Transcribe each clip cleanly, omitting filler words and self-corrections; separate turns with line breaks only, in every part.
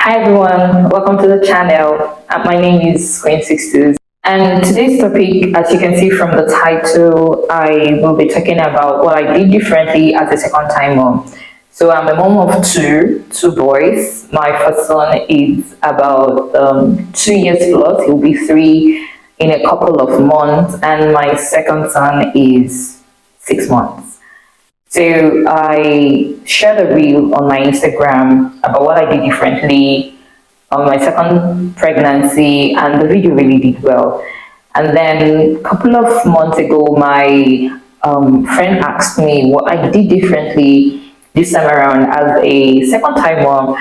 Hi everyone, welcome to the channel. My name is Queen Sixties, and today's topic, as you can see from the title, I will be talking about what I did differently as a second-time mom. So I'm a mom of two boys. My first son is about 2 years plus. He'll be 3 in a couple of months, and my second son is 6 months. So I shared a reel on my Instagram about what I did differently on my second pregnancy, and the video really did well. And then a couple of months ago, my friend asked me what I did differently this time around as a second time mom.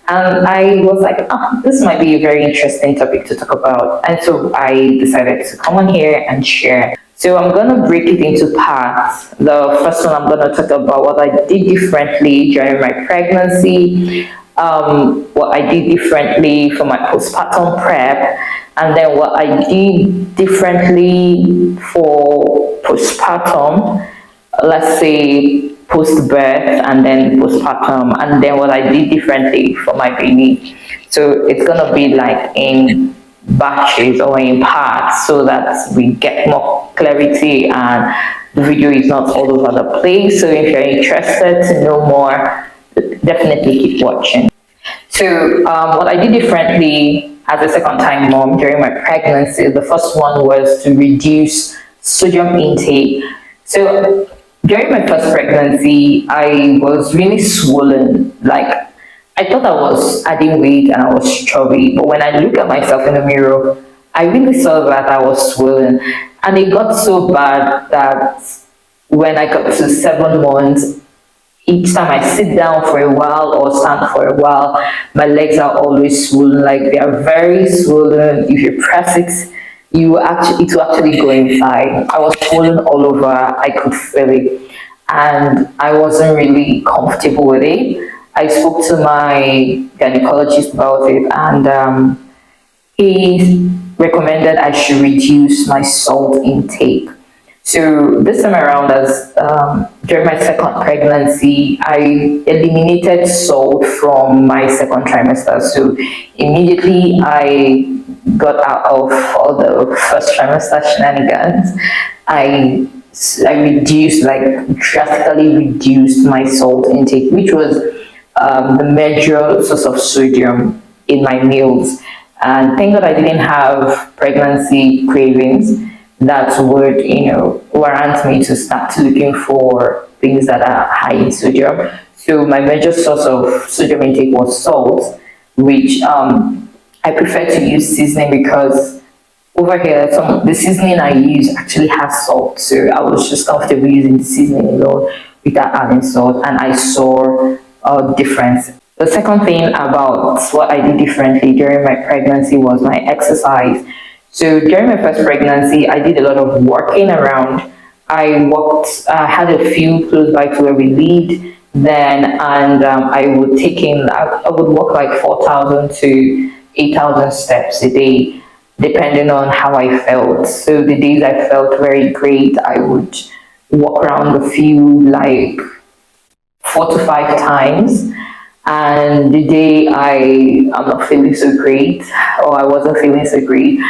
And I was like, this might be a very interesting topic to talk about. And so I decided to come on here and share. So I'm going to break it into parts. The first one, I'm going to talk about what I did differently during my pregnancy, what I did differently for my postpartum prep, and then what I did differently for postpartum, let's say post-birth and then postpartum, and then what I did differently for my baby. So it's going to be like in batches or in parts so that we get more clarity and the video is not all over the place. So if you're interested to know more, definitely keep watching. So what I did differently as a second time mom during my pregnancy, the first one was to reduce sodium intake. So during my first pregnancy, I was really swollen. Like, I thought I was adding weight and I was chubby, but when I look at myself in the mirror, I really saw that I was swollen. And it got so bad that when I got to 7 months, each time I sit down for a while or stand for a while, my legs are always swollen. Like, they are very swollen. If you press it, it will actually go inside. I was swollen all over. I could feel it, and I wasn't really comfortable with it. I spoke to my gynecologist about it, and he recommended I should reduce my salt intake. So this time around, as during my second pregnancy, I eliminated salt from my second trimester. So immediately I got out of all the first trimester shenanigans. I reduced, like drastically reduced my salt intake, which was the major source of sodium in my meals. And thank God I didn't have pregnancy cravings that would, warrant me to start looking for things that are high in sodium. So my major source of sodium intake was salt, which I prefer to use seasoning because over here, the seasoning I use actually has salt. So I was just comfortable using the seasoning alone without adding salt, and I saw a difference. The second thing about what I did differently during my pregnancy was my exercise. So during my first pregnancy, I did a lot of walking around. I walked, had a field close by to where we lived then, and I would walk like 4,000 to 8,000 steps a day, depending on how I felt. So the days I felt very great, I would walk around the field like 4 to 5 times. And the day I'm not feeling so great, or I wasn't feeling so great,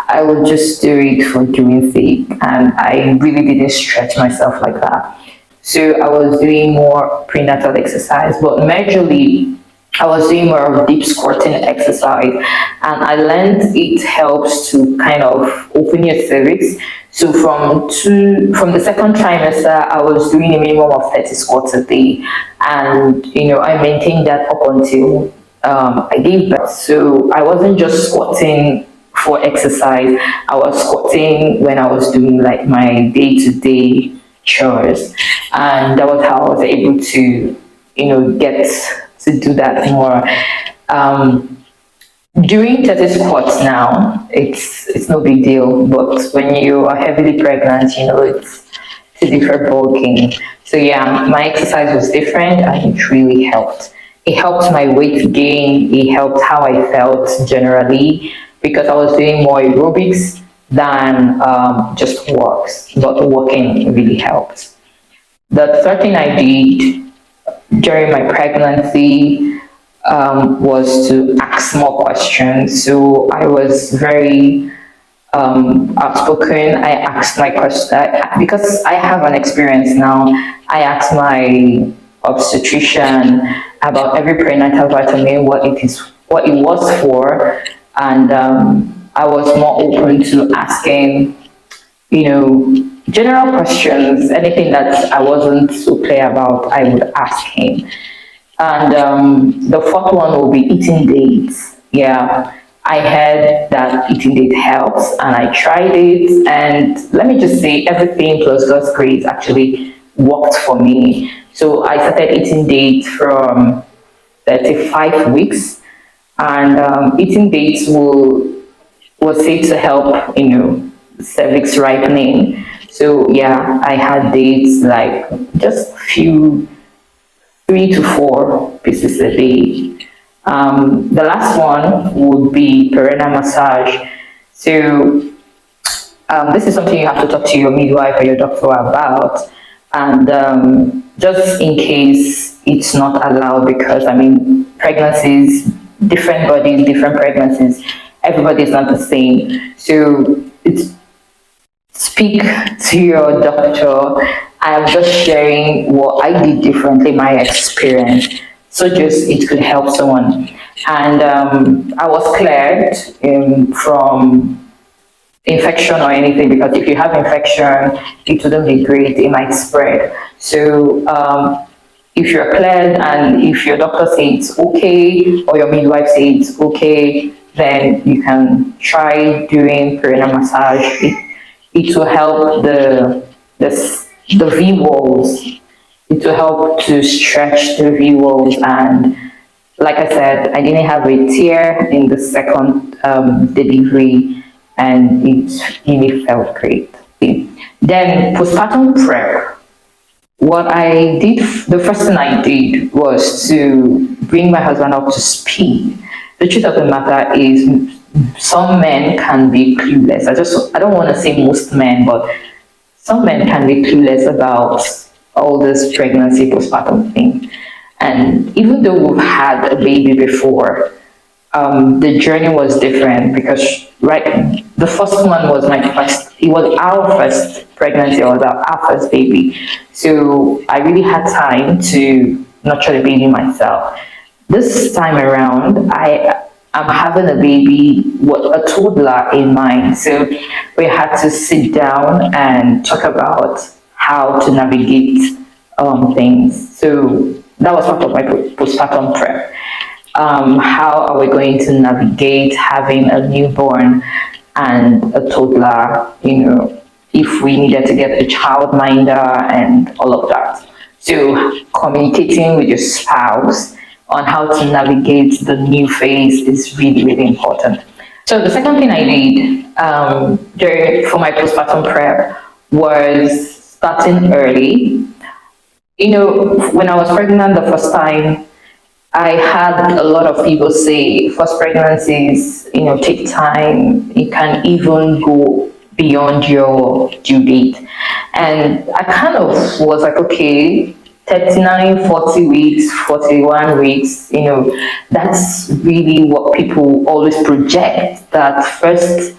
I would just do it for doing sake, and I really didn't stretch myself like that. So I was doing more prenatal exercise, but majorly I was doing more of deep squatting exercise, and I learned it helps to kind of open your cervix. So from the second trimester, I was doing a minimum of 30 squats a day, and I maintained that up until I gave birth. So I wasn't just squatting for exercise. I was squatting when I was doing like my day-to-day chores, and that was how I was able to get to do that more. Doing 30 squats now, it's no big deal, but when you are heavily pregnant, it's a different ball game. So yeah, my exercise was different, and it really helped. It helped my weight gain. It helped how I felt generally, because I was doing more aerobics than just walks, but walking really helped. The third thing I did during my pregnancy was to ask more questions. So I was very outspoken. I asked my question because I have an experience now. I asked my obstetrician about every prenatal vitamin, what it is, what it was for, and I was more open to asking, general questions. Anything that I wasn't so clear about, I would ask him. And the fourth one will be eating dates. Yeah, I heard that eating date helps, and I tried it. And let me just say, everything plus God's grace actually worked for me. So I started eating dates from 35 weeks, and eating dates will say to help, cervix ripening. So yeah, I had dates like just few 3 to 4 pieces a day. The last one would be perineal massage. So this is something you have to talk to your midwife or your doctor about, and just in case it's not allowed, because I mean pregnancies, different bodies, different pregnancies, everybody is not the same. So it's speak to your doctor. I'm just sharing what I did differently, my experience. So just it could help someone. And I was cleared from infection or anything, because if you have infection, it wouldn't be great, it might spread. So if you're cleared and if your doctor says it's okay or your midwife says it's okay, then you can try doing perineal massage. It will help the V walls. It will help to stretch the V walls, and like I said, I didn't have a tear in the second delivery, and it really felt great. Then postpartum prep. What I did, the first thing I did was to bring my husband up to speed. The truth of the matter is, some men can be clueless. I don't want to say most men, but some men can be clueless about all this pregnancy postpartum thing. And even though we've had a baby before, the journey was different, because right, the first one was my first. It was our first pregnancy. It was our first baby. So I really had time to nurture the baby myself. This time around, I'm having a baby, a toddler in mind. So we had to sit down and talk about how to navigate things. So that was part of my postpartum prep. How are we going to navigate having a newborn and a toddler, if we needed to get a childminder and all of that. So communicating with your spouse on how to navigate the new phase is really, really important. So the second thing I did for my postpartum prep was starting early. When I was pregnant the first time, I had a lot of people say first pregnancies, take time. It can even go beyond your due date. And I kind of was like, okay, 39, 40 weeks, 41 weeks, that's really what people always project, that first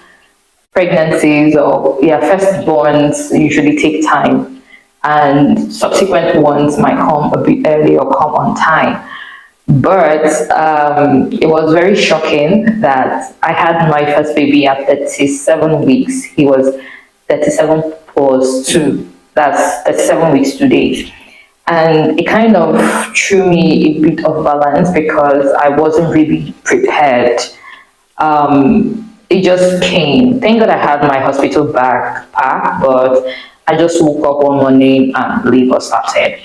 pregnancies or firstborns usually take time, and subsequent ones might come a bit early or come on time. But it was very shocking that I had my first baby at 37 weeks. He was 37 plus 2. That's 37 weeks 2 days. And it kind of threw me a bit of balance, because I wasn't really prepared. It just came. Thank God I had my hospital bag packed, but I just woke up one morning and labor started.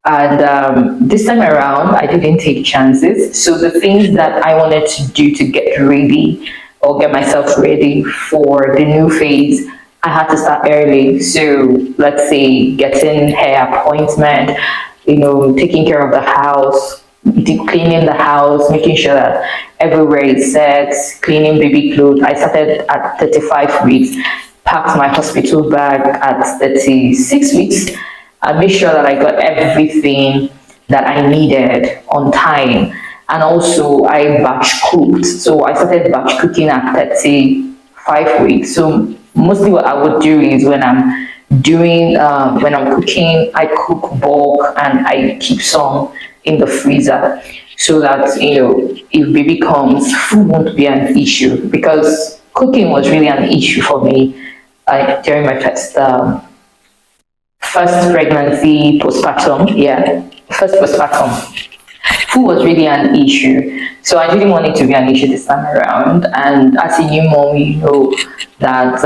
And this time around, I didn't take chances. So the things that I wanted to do to get ready or get myself ready for the new phase, I had to start early. So let's say getting hair appointment, taking care of the house, cleaning the house, making sure that everywhere is set, cleaning baby clothes. I started at 35 weeks, packed my hospital bag at 36 weeks, and made sure that I got everything that I needed on time. And also I batch cooked. So I started batch cooking at 35 weeks. So mostly what I would do is when I'm cooking, I cook bulk and I keep some in the freezer so that if baby comes, food won't be an issue, because cooking was really an issue for me during my first pregnancy, postpartum. Yeah, first postpartum. Food was really an issue. So I didn't want it to be an issue this time around. And as a new mom, you know that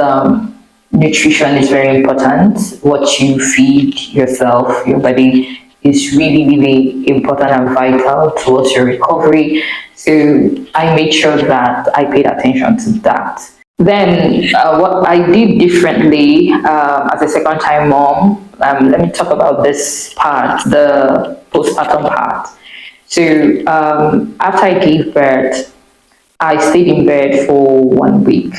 nutrition is very important. What you feed yourself, your body, is really, really important and vital towards your recovery. So I made sure that I paid attention to that. Then, what I did differently as a second time mom, let me talk about this part, the postpartum part. So, after I gave birth, I stayed in bed for 1 week.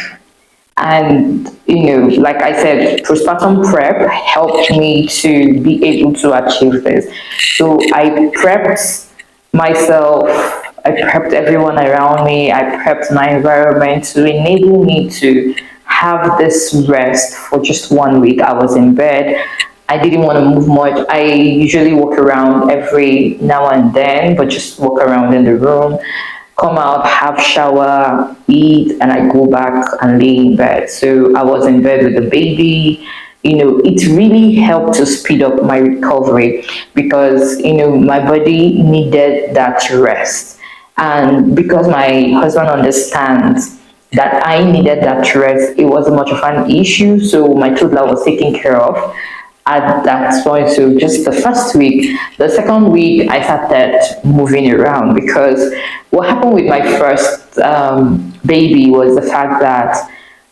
And, like I said, postpartum prep helped me to be able to achieve this. So I prepped myself, I prepped everyone around me, I prepped my environment to enable me to have this rest for just 1 week. I was in bed. I didn't want to move much. I usually walk around every now and then, but just walk around in the room, come out, have shower, eat, and I go back and lay in bed. So I was in bed with the baby. It really helped to speed up my recovery because, my body needed that rest. And because my husband understands that I needed that rest, it wasn't much of an issue. So my toddler was taken care of at that point. So just the first week, the second week, I started moving around because what happened with my first baby was the fact that,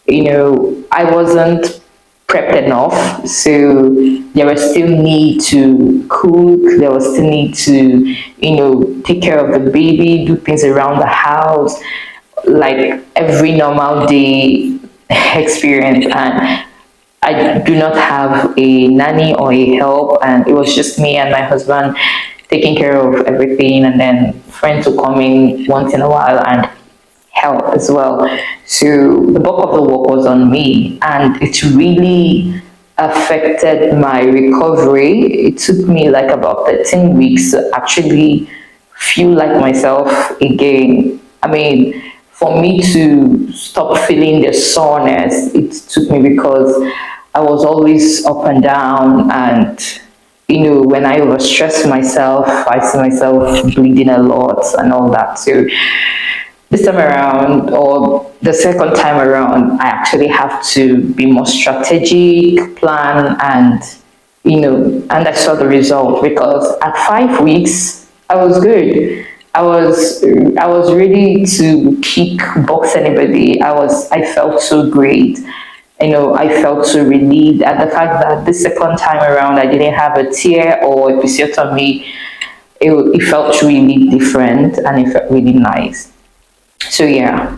I wasn't prepped enough. So there was still need to cook, there was still need to, take care of the baby, do things around the house, like every normal day experience. And I do not have a nanny or a help, and it was just me and my husband taking care of everything, and then friends would come in once in a while and help as well. So the bulk of the work was on me, and it really affected my recovery. It took me like about 13 weeks to actually feel like myself again. I mean, for me to stop feeling the soreness, it took me because I was always up and down, and when I overstress myself, I see myself bleeding a lot and all that. So this time around, or the second time around, I actually have to be more strategic, plan, and and I saw the result because at 5 weeks I was good. I was ready to kick box anybody. I felt so great. I felt so relieved at the fact that the second time around I didn't have a tear or episiotomy. It felt really different and it felt really nice. So yeah,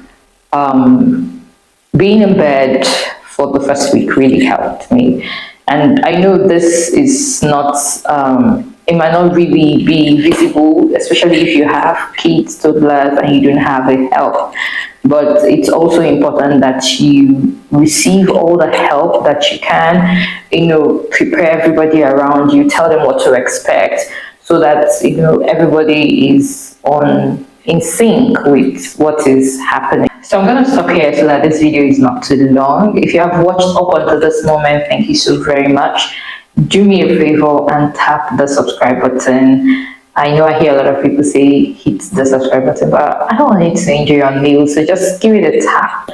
being in bed for the first week really helped me. And I know this is not, it might not really be visible, especially if you have kids, toddlers, and you don't have a help. But it's also important that you receive all the help that you can, prepare everybody around you, tell them what to expect so that, everybody is in sync with what is happening. So I'm going to stop here so that this video is not too long. If you have watched up until this moment, thank you so very much. Do me a favor and tap the subscribe button. I know I hear a lot of people say hit the subscribe button, but I don't want it to injure your nails, so just give it a tap.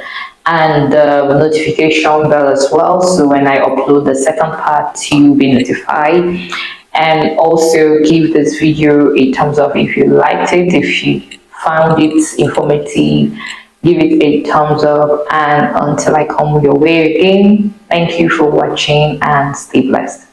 And the notification bell as well, so when I upload the second part, you'll be notified. And also give this video a thumbs up if you liked it, if you found it informative, give it a thumbs up. And until I come your way again, thank you for watching and stay blessed.